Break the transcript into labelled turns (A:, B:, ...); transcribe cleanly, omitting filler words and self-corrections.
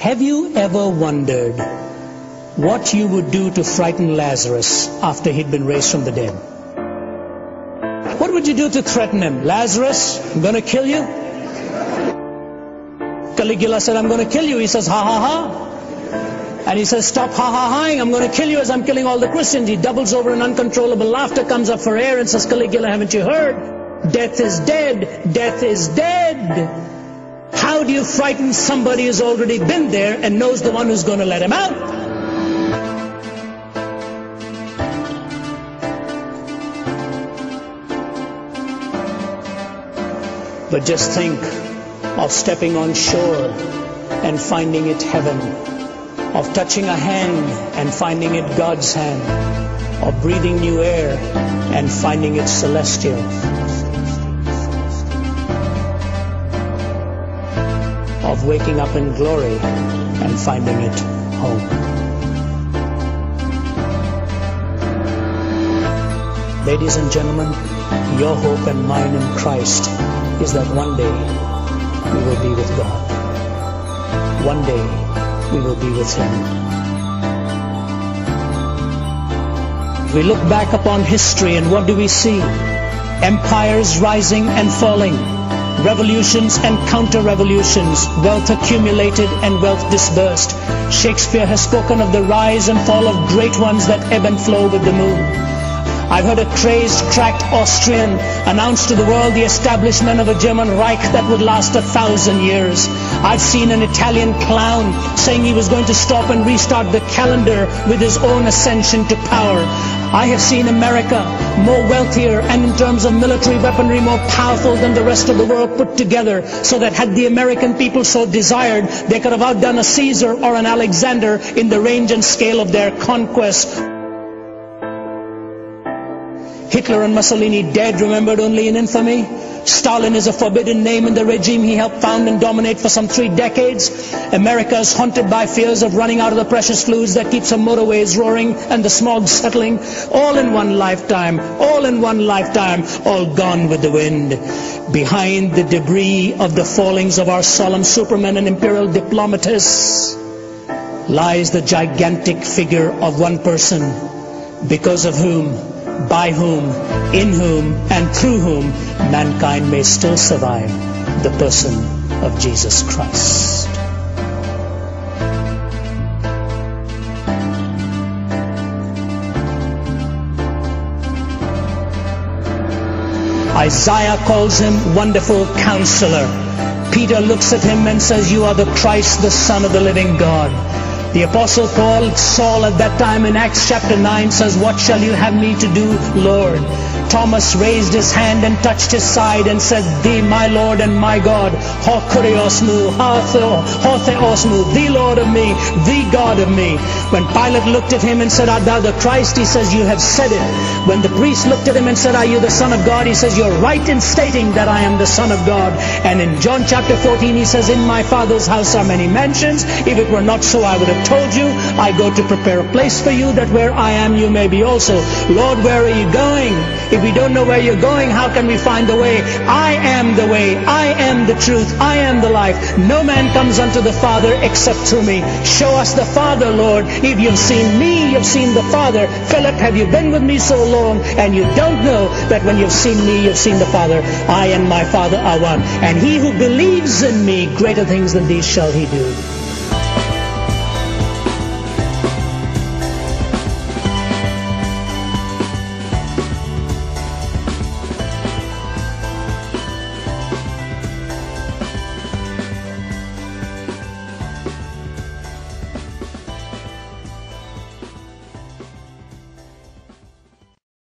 A: Have you ever wondered what you would do to frighten Lazarus after he'd been raised from the dead? What would you do to threaten him? Lazarus, I'm going to kill you. Caligula said, I'm going to kill you. He says, ha ha ha. And he says, stop ha ha haing, I'm going to kill you as I'm killing all the Christians. He doubles over in uncontrollable laughter, comes up for air and says, Caligula, haven't you heard? Death is dead. Death is dead. How do you frighten somebody who's already been there and knows the one who's going to let him out? But just think of stepping on shore and finding it heaven, of touching a hand and finding it God's hand, of breathing new air and finding it celestial. Of waking up in glory and finding it home. Ladies and gentlemen, your hope and mine in Christ is that one day we will be with God. One day we will be with Him. We look back upon history and what do we see? Empires rising and falling, revolutions and counter-revolutions, wealth accumulated and wealth dispersed. Shakespeare has spoken of the rise and fall of great ones that ebb and flow with the moon. I've heard a crazed, cracked Austrian announce to the world the establishment of a German Reich that would last 1,000 years. I've seen an Italian clown saying he was going to stop and restart the calendar with his own ascension to power. I have seen America more wealthier and in terms of military weaponry more powerful than the rest of the world put together, so that had the American people so desired, they could have outdone a Caesar or an Alexander in the range and scale of their conquest. Hitler and Mussolini dead, remembered only in infamy. Stalin is a forbidden name in the regime he helped found and dominate for some 3 decades. America is haunted by fears of running out of the precious fluids that keeps her motorways roaring and the smog settling. All in one lifetime, all in one lifetime, all gone with the wind. Behind the debris of the fallings of our solemn supermen and imperial diplomatists lies the gigantic figure of one person, because of whom, by whom, in whom, and through whom mankind may still survive, the person of Jesus Christ. Isaiah calls him Wonderful Counselor. Peter looks at him and says, you are the Christ, the Son of the living God. The Apostle Paul, Saul at that time in Acts chapter 9 says, what shall you have me to do, Lord? Thomas raised his hand and touched his side and said, Thee, my Lord and my God, ho kuriosmu, ho theosmu, the Lord of me, the God of me. When Pilate looked at him and said, Art thou the Christ? He says, you have said it. When the priest looked at him and said, Are you the Son of God? He says, you're right in stating that I am the Son of God. And in John chapter 14 he says, In my Father's house are many mansions. If it were not so, I would have told you. I go to prepare a place for you, that where I am you may be also. Lord, where are you going? If we don't know where you're going, how can we find the way? I am the way, I am the truth, I am the life. No man comes unto the Father except through me. Show us the Father, Lord. If you've seen me, you've seen the Father. Philip, have you been with me so long and you don't know that when you've seen me, you've seen the Father? I and my Father are one. And he who believes in me, greater things than these shall he do.